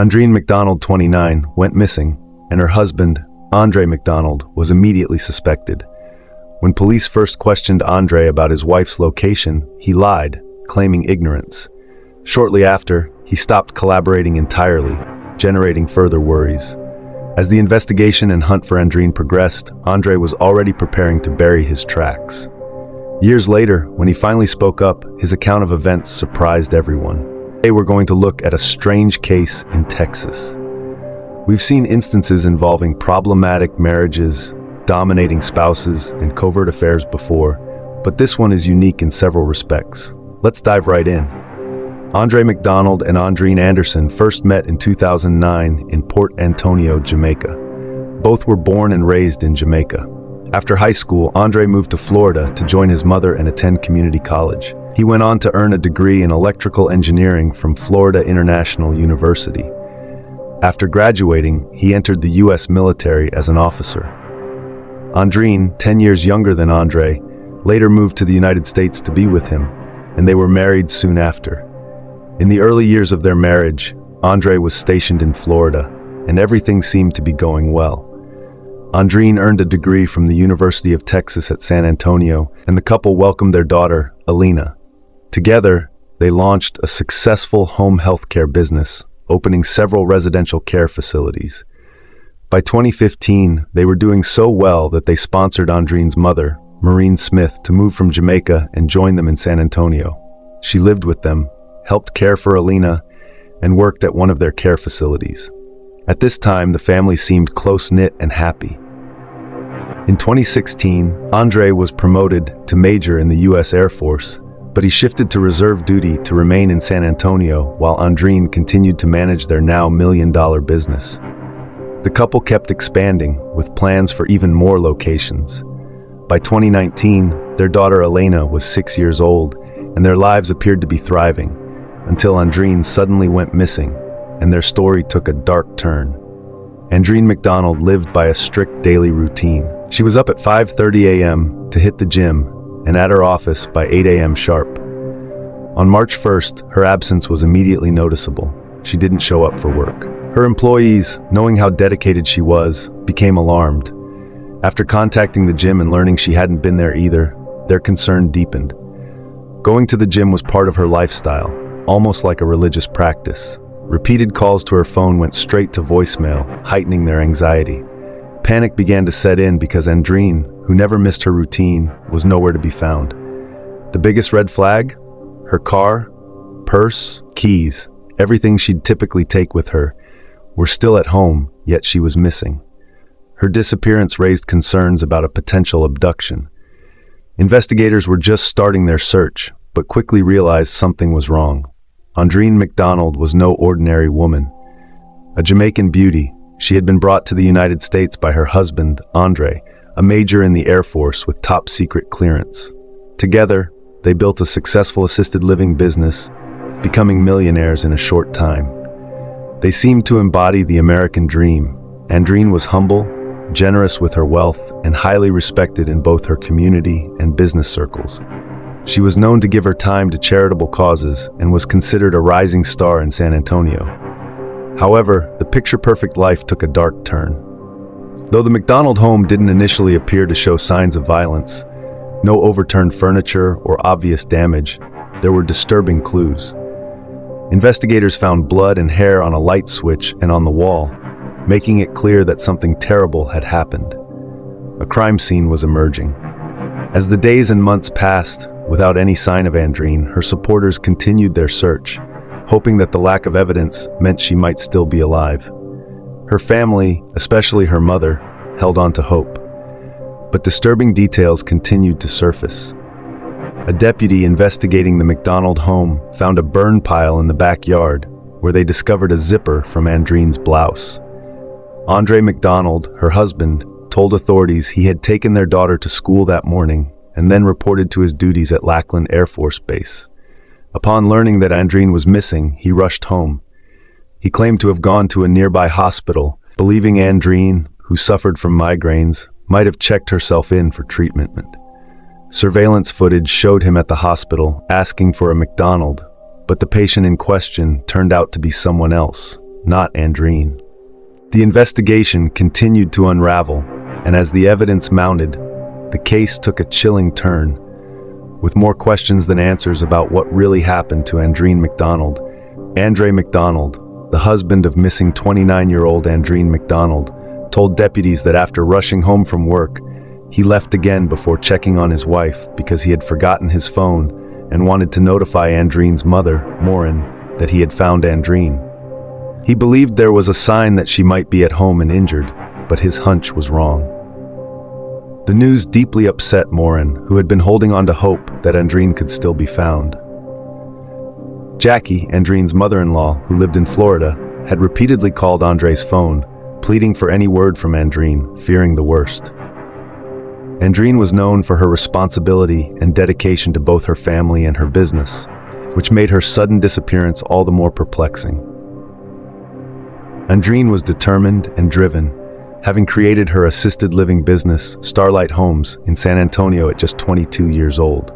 Andreen McDonald, 29, went missing, and her husband, Andre McDonald, was immediately suspected. When police first questioned Andre about his wife's location, he lied, claiming ignorance. Shortly after, he stopped collaborating entirely, generating further worries. As the investigation and hunt for Andreen progressed, Andre was already preparing to bury his tracks. Years later, when he finally spoke up, his account of events surprised everyone. Today we're going to look at a strange case in Texas. We've seen instances involving problematic marriages, dominating spouses, and covert affairs before, but this one is unique in several respects. Let's dive right in. Andre McDonald and Andreen Anderson first met in 2009 in Port Antonio, Jamaica. Both were born and raised in Jamaica. After high school, Andre moved to Florida to join his mother and attend community college. He went on to earn a degree in electrical engineering from Florida International University. After graduating, he entered the U.S. military as an officer. Andreen, 10 years younger than Andre, later moved to the United States to be with him, and they were married soon after. In the early years of their marriage, Andre was stationed in Florida, and everything seemed to be going well. Andreen earned a degree from the University of Texas at San Antonio, and the couple welcomed their daughter, Alina. Together, they launched a successful home healthcare business, opening several residential care facilities. By 2015, they were doing so well that they sponsored Andreen's mother, Maureen Smith, to move from Jamaica and join them in San Antonio. She lived with them, helped care for Alina, and worked at one of their care facilities. At this time, the family seemed close-knit and happy. In 2016, Andre was promoted to major in the U.S. Air Force, but he shifted to reserve duty to remain in San Antonio while Andreen continued to manage their now million-dollar business. The couple kept expanding, with plans for even more locations. By 2019, their daughter Elena was 6 years old, and their lives appeared to be thriving, until Andreen suddenly went missing, and their story took a dark turn. Andreen McDonald lived by a strict daily routine. She was up at 5:30 a.m. to hit the gym, and at her office by 8 a.m. sharp. On March 1st, her absence was immediately noticeable. She didn't show up for work. Her employees, knowing how dedicated she was, became alarmed. After contacting the gym and learning she hadn't been there either, their concern deepened. Going to the gym was part of her lifestyle, almost like a religious practice. Repeated calls to her phone went straight to voicemail, heightening their anxiety. Panic began to set in because Andreen, who never missed her routine, was nowhere to be found. The biggest red flag? Her car, purse, keys, everything she'd typically take with her, were still at home, yet she was missing. Her disappearance raised concerns about a potential abduction. Investigators were just starting their search, but quickly realized something was wrong. Andreen McDonald was no ordinary woman. A Jamaican beauty, she had been brought to the United States by her husband, Andre, a major in the Air Force with top-secret clearance. Together, they built a successful assisted living business, becoming millionaires in a short time. They seemed to embody the American dream. Andreen was humble, generous with her wealth, and highly respected in both her community and business circles. She was known to give her time to charitable causes and was considered a rising star in San Antonio. However, the picture-perfect life took a dark turn. Though the McDonald home didn't initially appear to show signs of violence, no overturned furniture or obvious damage, there were disturbing clues. Investigators found blood and hair on a light switch and on the wall, making it clear that something terrible had happened. A crime scene was emerging. As the days and months passed, without any sign of Andreen, her supporters continued their search, hoping that the lack of evidence meant she might still be alive. Her family, especially her mother, held on to hope. But disturbing details continued to surface. A deputy investigating the McDonald home found a burn pile in the backyard, where they discovered a zipper from Andreen's blouse. Andre McDonald, her husband, told authorities he had taken their daughter to school that morning and then reported to his duties at Lackland Air Force Base. Upon learning that Andreen was missing, he rushed home. He claimed to have gone to a nearby hospital, believing Andreen, who suffered from migraines, might have checked herself in for treatment. Surveillance footage showed him at the hospital asking for a McDonald, but the patient in question turned out to be someone else, not Andreen. The investigation continued to unravel, and as the evidence mounted, the case took a chilling turn. With more questions than answers about what really happened to Andreen McDonald, Andre McDonald, the husband of missing 29-year-old Andreen McDonald, told deputies that after rushing home from work, he left again before checking on his wife because he had forgotten his phone and wanted to notify Andreen's mother, Maureen, that he had found Andreen. He believed there was a sign that she might be at home and injured, but his hunch was wrong. The news deeply upset Maureen, who had been holding on to hope that Andreen could still be found. Jackie, Andreen's mother-in-law, who lived in Florida, had repeatedly called Andre's phone, pleading for any word from Andreen, fearing the worst. Andreen was known for her responsibility and dedication to both her family and her business, which made her sudden disappearance all the more perplexing. Andreen was determined and driven, having created her assisted living business, Starlight Homes, in San Antonio at just 22 years old.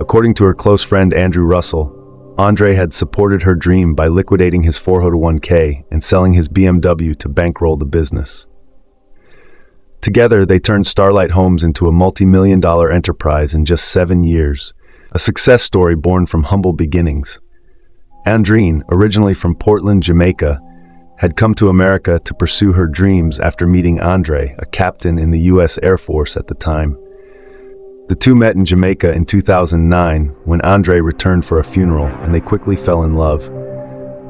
According to her close friend Andrew Russell, Andre had supported her dream by liquidating his 401k and selling his BMW to bankroll the business. Together, they turned Starlight Homes into a multi-million-dollar enterprise in just 7 years, a success story born from humble beginnings. Andreen, originally from Portland, Jamaica, had come to America to pursue her dreams after meeting Andre, a captain in the U.S. Air Force at the time. The two met in Jamaica in 2009 when Andre returned for a funeral, and they quickly fell in love.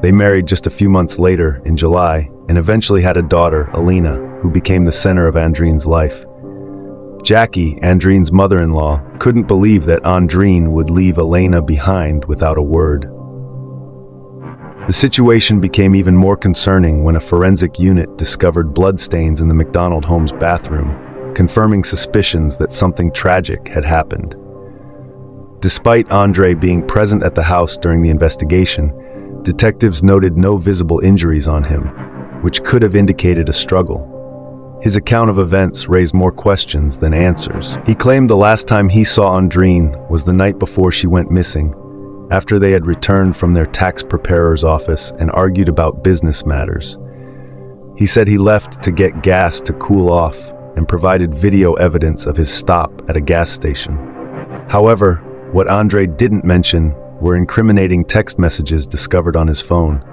They married just a few months later, in July, and eventually had a daughter, Alina, who became the center of Andreen's life. Jackie, Andreen's mother-in-law, couldn't believe that Andreen would leave Elena behind without a word. The situation became even more concerning when a forensic unit discovered bloodstains in the McDonald home's bathroom, confirming suspicions that something tragic had happened. Despite Andre being present at the house during the investigation, detectives noted no visible injuries on him, which could have indicated a struggle. His account of events raised more questions than answers. He claimed the last time he saw Andreen was the night before she went missing, after they had returned from their tax preparer's office and argued about business matters. He said he left to get gas to cool off and provided video evidence of his stop at a gas station. However, what Andre didn't mention were incriminating text messages discovered on his phone.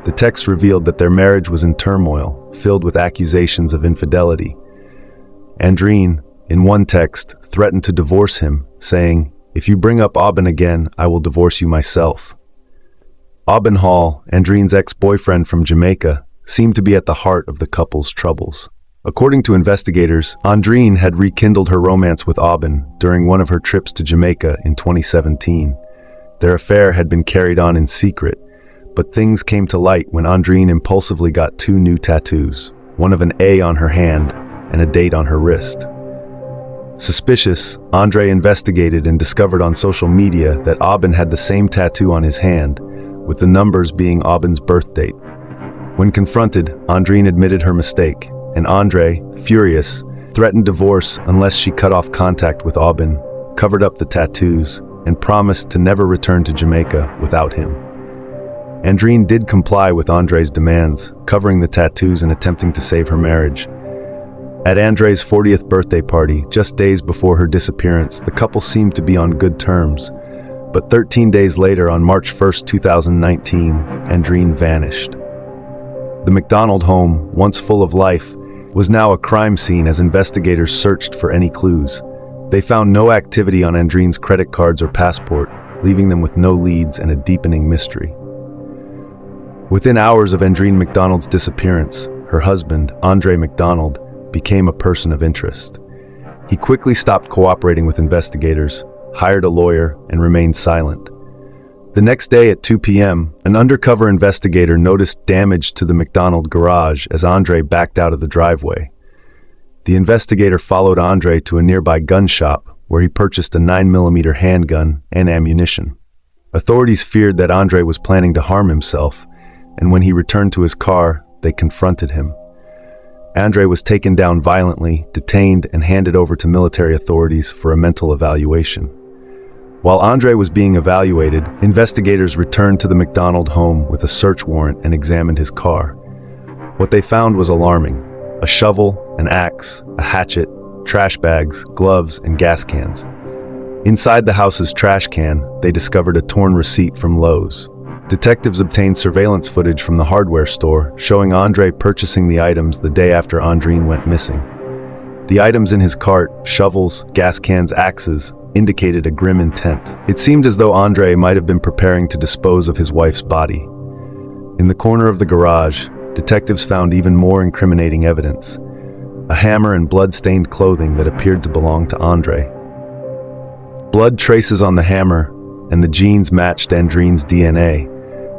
The texts revealed that their marriage was in turmoil, filled with accusations of infidelity. Andreen, in one text, threatened to divorce him, saying, "If you bring up Aubin again, I will divorce you myself." Aubin Hall, Andreen's ex-boyfriend from Jamaica, seemed to be at the heart of the couple's troubles. According to investigators, Andreen had rekindled her romance with Aubin during one of her trips to Jamaica in 2017. Their affair had been carried on in secret, but things came to light when Andreen impulsively got 2 new tattoos, one of an A on her hand and a date on her wrist. Suspicious, Andre investigated and discovered on social media that Aubin had the same tattoo on his hand, with the numbers being Aubin's birth date. When confronted, Andreen admitted her mistake, and Andre, furious, threatened divorce unless she cut off contact with Aubin, covered up the tattoos, and promised to never return to Jamaica without him. Andreen did comply with Andre's demands, covering the tattoos and attempting to save her marriage. At Andre's 40th birthday party, just days before her disappearance, the couple seemed to be on good terms. But 13 days later, on March 1, 2019, Andreen vanished. The McDonald home, once full of life, was now a crime scene as investigators searched for any clues. They found no activity on Andreen's credit cards or passport, leaving them with no leads and a deepening mystery. Within hours of Andreen McDonald's disappearance, her husband, Andre McDonald, became a person of interest. He quickly stopped cooperating with investigators, hired a lawyer, and remained silent. The next day at 2 p.m., an undercover investigator noticed damage to the McDonald garage as Andre backed out of the driveway. The investigator followed Andre to a nearby gun shop where he purchased a 9mm handgun and ammunition. Authorities feared that Andre was planning to harm himself, and when he returned to his car, they confronted him. Andre was taken down violently, detained, and handed over to military authorities for a mental evaluation. While Andre was being evaluated, investigators returned to the McDonald home with a search warrant and examined his car. What they found was alarming: a shovel, an axe, a hatchet, trash bags, gloves, and gas cans. Inside the house's trash can, they discovered a torn receipt from Lowe's. Detectives obtained surveillance footage from the hardware store showing Andre purchasing the items the day after Andreen went missing. The items in his cart, shovels, gas cans, axes, indicated a grim intent. It seemed as though Andre might have been preparing to dispose of his wife's body. In the corner of the garage, detectives found even more incriminating evidence: a hammer and blood-stained clothing that appeared to belong to Andre. Blood traces on the hammer and the jeans matched Andreen's DNA,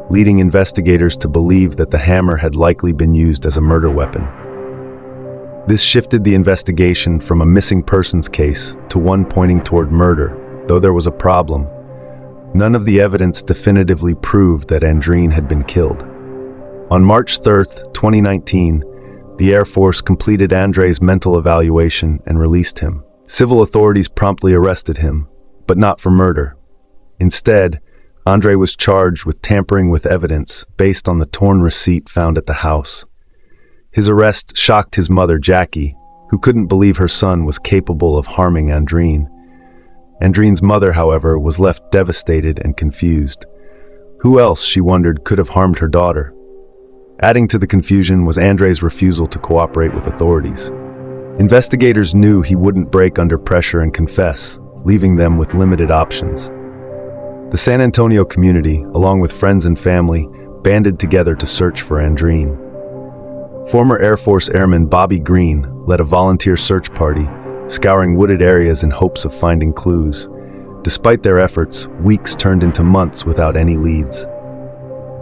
leading investigators to believe that the hammer had likely been used as a murder weapon. This shifted the investigation from a missing persons case to one pointing toward murder, though there was a problem. None of the evidence definitively proved that Andreen had been killed. On March 3, 2019, the Air Force completed Andre's mental evaluation and released him. Civil authorities promptly arrested him, but not for murder. Instead, Andre was charged with tampering with evidence based on the torn receipt found at the house. His arrest shocked his mother, Jackie, who couldn't believe her son was capable of harming Andreen. Andreen's mother, however, was left devastated and confused. Who else, she wondered, could have harmed her daughter? Adding to the confusion was Andre's refusal to cooperate with authorities. Investigators knew he wouldn't break under pressure and confess, leaving them with limited options. The San Antonio community, along with friends and family, banded together to search for Andreen. Former Air Force Airman Bobby Green led a volunteer search party, scouring wooded areas in hopes of finding clues. Despite their efforts, weeks turned into months without any leads.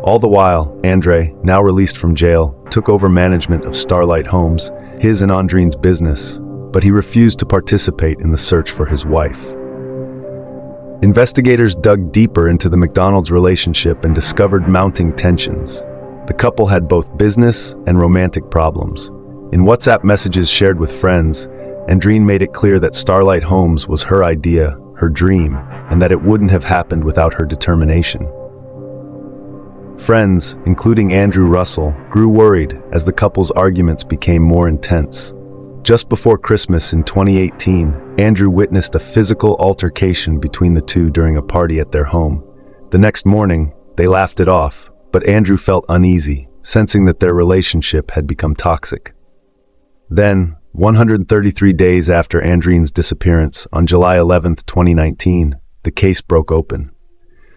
All the while, Andre, now released from jail, took over management of Starlight Homes, his and Andreen's business, but he refused to participate in the search for his wife. Investigators dug deeper into the McDonald's relationship and discovered mounting tensions. The couple had both business and romantic problems. In WhatsApp messages shared with friends, Andreen made it clear that Starlight Homes was her idea, her dream, and that it wouldn't have happened without her determination. Friends, including Andrew Russell, grew worried as the couple's arguments became more intense. Just before Christmas in 2018, Andrew witnessed a physical altercation between the two during a party at their home. The next morning, they laughed it off, but Andrew felt uneasy, sensing that their relationship had become toxic. Then, 133 days after Andreen's disappearance, on July 11, 2019, the case broke open.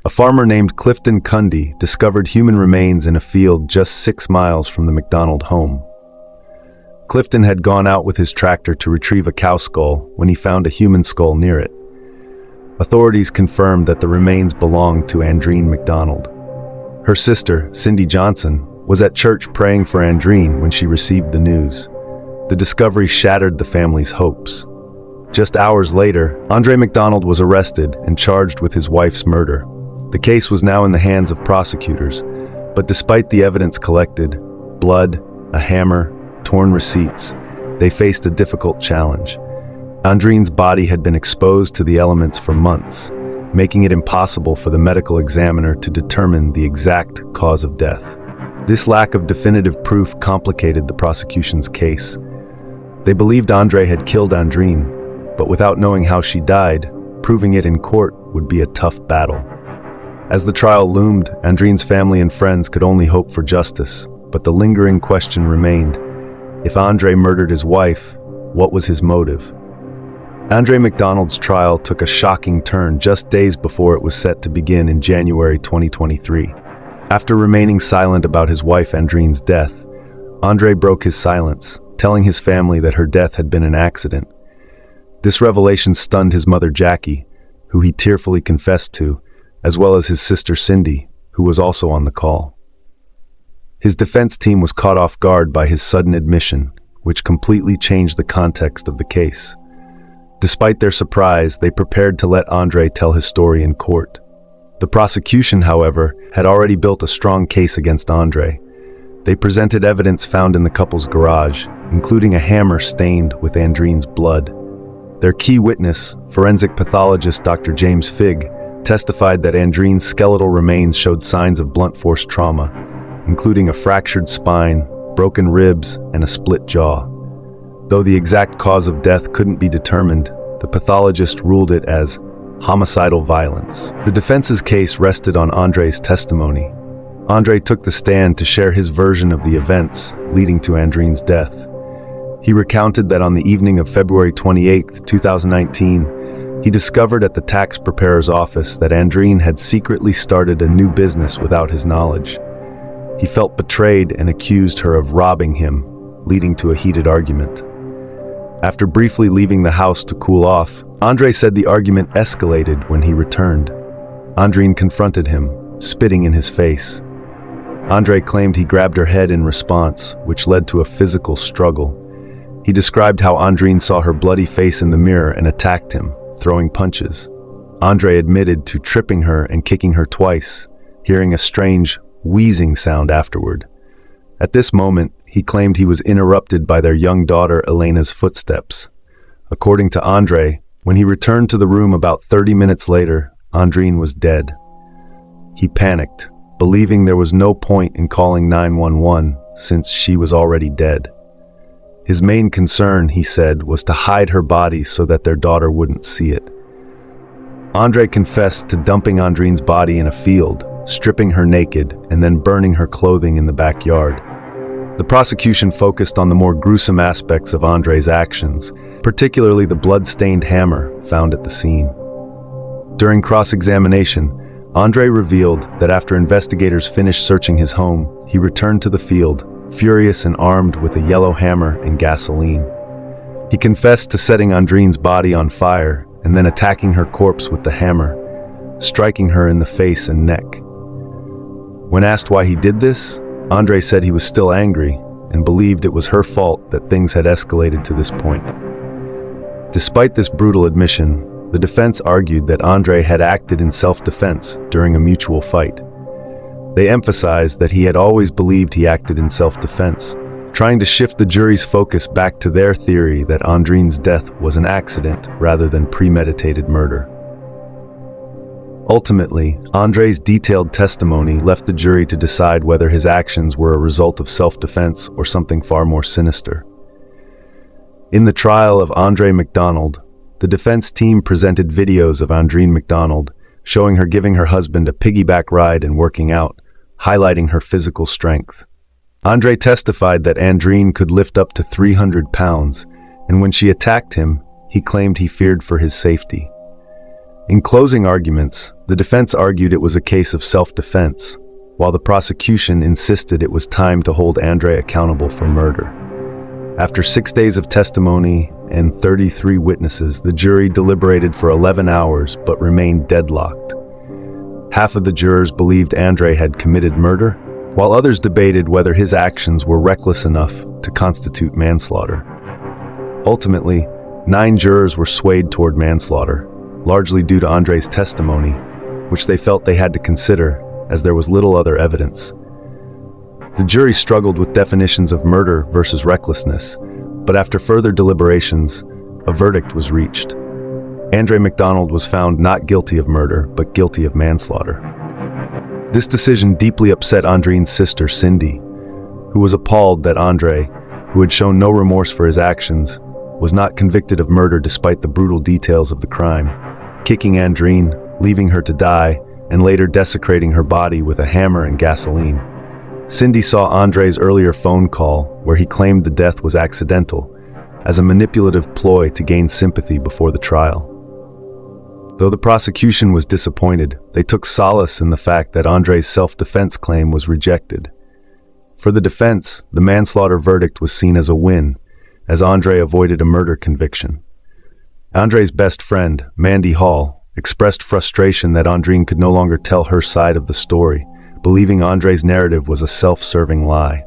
A farmer named Clifton Cundy discovered human remains in a field just 6 miles from the McDonald home. Clifton had gone out with his tractor to retrieve a cow skull when he found a human skull near it. Authorities confirmed that the remains belonged to Andreen McDonald. Her sister, Cindy Johnson, was at church praying for Andreen when she received the news. The discovery shattered the family's hopes. Just hours later, Andre McDonald was arrested and charged with his wife's murder. The case was now in the hands of prosecutors, but despite the evidence collected, blood, a hammer, torn receipts, they faced a difficult challenge. Andreen's body had been exposed to the elements for months, making it impossible for the medical examiner to determine the exact cause of death. This lack of definitive proof complicated the prosecution's case. They believed Andre had killed Andreen, but without knowing how she died, proving it in court would be a tough battle. As the trial loomed, Andreen's family and friends could only hope for justice, but the lingering question remained: if Andre murdered his wife, what was his motive? Andre McDonald's trial took a shocking turn just days before it was set to begin in January 2023. After remaining silent about his wife Andreen's death, Andre broke his silence, telling his family that her death had been an accident. This revelation stunned his mother Jackie, who he tearfully confessed to, as well as his sister Cindy, who was also on the call. His defense team was caught off guard by his sudden admission, which completely changed the context of the case. Despite their surprise, they prepared to let Andre tell his story in court. The prosecution, however, had already built a strong case against Andre. They presented evidence found in the couple's garage, including a hammer stained with Andreen's blood. Their key witness, forensic pathologist Dr. James Figg, testified that Andrine's skeletal remains showed signs of blunt force trauma, including a fractured spine, broken ribs, and a split jaw. Though the exact cause of death couldn't be determined, the pathologist ruled it as homicidal violence. The defense's case rested on Andre's testimony. Andre took the stand to share his version of the events leading to Andrine's death. He recounted that on the evening of February 28, 2019, he discovered at the tax preparer's office that Andrine had secretly started a new business without his knowledge. He felt betrayed and accused her of robbing him, leading to a heated argument. After briefly leaving the house to cool off, Andre said the argument escalated when he returned. Andrine confronted him, spitting in his face. Andre claimed he grabbed her head in response, which led to a physical struggle. He described how Andrine saw her bloody face in the mirror and attacked him, throwing punches. Andre admitted to tripping her and kicking her twice, hearing a strange, wheezing sound afterward. At this moment, he claimed he was interrupted by their young daughter Elena's footsteps. According to Andre, when he returned to the room about 30 minutes later, Andrine was dead. He panicked, believing there was no point in calling 911 since she was already dead. His main concern, he said, was to hide her body so that their daughter wouldn't see it. Andre confessed to dumping Andrine's body in a field, stripping her naked, and then burning her clothing in the backyard. The prosecution focused on the more gruesome aspects of Andre's actions, particularly the blood-stained hammer found at the scene. During cross-examination, Andre revealed that after investigators finished searching his home, he returned to the field, furious and armed with a yellow hammer and gasoline. He confessed to setting Andrine's body on fire and then attacking her corpse with the hammer, striking her in the face and neck. When asked why he did this, Andre said he was still angry and believed it was her fault that things had escalated to this point. Despite this brutal admission, the defense argued that Andre had acted in self-defense during a mutual fight. They emphasized that he had always believed he acted in self-defense, trying to shift the jury's focus back to their theory that Andrine's death was an accident rather than premeditated murder. Ultimately, Andre's detailed testimony left the jury to decide whether his actions were a result of self-defense or something far more sinister. In the trial of Andre MacDonald, the defense team presented videos of Andrine MacDonald, showing her giving her husband a piggyback ride and working out, highlighting her physical strength. Andre testified that Andrine could lift up to 300 pounds, and when she attacked him, he claimed he feared for his safety. In closing arguments, the defense argued it was a case of self-defense, while the prosecution insisted it was time to hold Andre accountable for murder. After 6 days of testimony and 33 witnesses, the jury deliberated for 11 hours but remained deadlocked. Half of the jurors believed Andre had committed murder, while others debated whether his actions were reckless enough to constitute manslaughter. Ultimately, 9 jurors were swayed toward manslaughter, largely due to Andre's testimony, which they felt they had to consider, as there was little other evidence. The jury struggled with definitions of murder versus recklessness, but after further deliberations, a verdict was reached. Andre MacDonald was found not guilty of murder, but guilty of manslaughter. This decision deeply upset Andrine's sister, Cindy, who was appalled that Andre, who had shown no remorse for his actions, was not convicted of murder despite the brutal details of the crime, kicking Andrine, leaving her to die, and later desecrating her body with a hammer and gasoline. Cindy saw Andre's earlier phone call, where he claimed the death was accidental, as a manipulative ploy to gain sympathy before the trial. Though the prosecution was disappointed, they took solace in the fact that Andre's self-defense claim was rejected. For the defense, the manslaughter verdict was seen as a win, as Andre avoided a murder conviction. Andre's best friend, Mandy Hall, expressed frustration that Andrine could no longer tell her side of the story, believing Andre's narrative was a self-serving lie.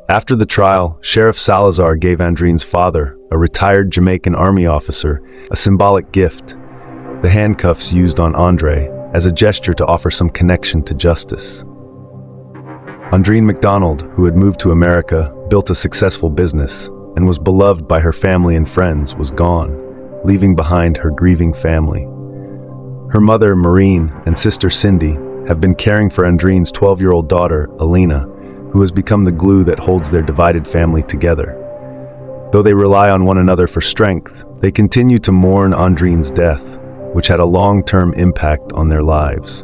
After the trial, Sheriff Salazar gave Andrine's father, a retired Jamaican army officer, a symbolic gift, the handcuffs used on Andre, as a gesture to offer some connection to justice. Andrine MacDonald, who had moved to America, built a successful business, and was beloved by her family and friends, was gone, leaving behind her grieving family. Her mother, Maureen, and sister, Cindy, have been caring for Andrine's 12-year-old daughter, Alina, who has become the glue that holds their divided family together. Though they rely on one another for strength, they continue to mourn Andrine's death, which had a long-term impact on their lives.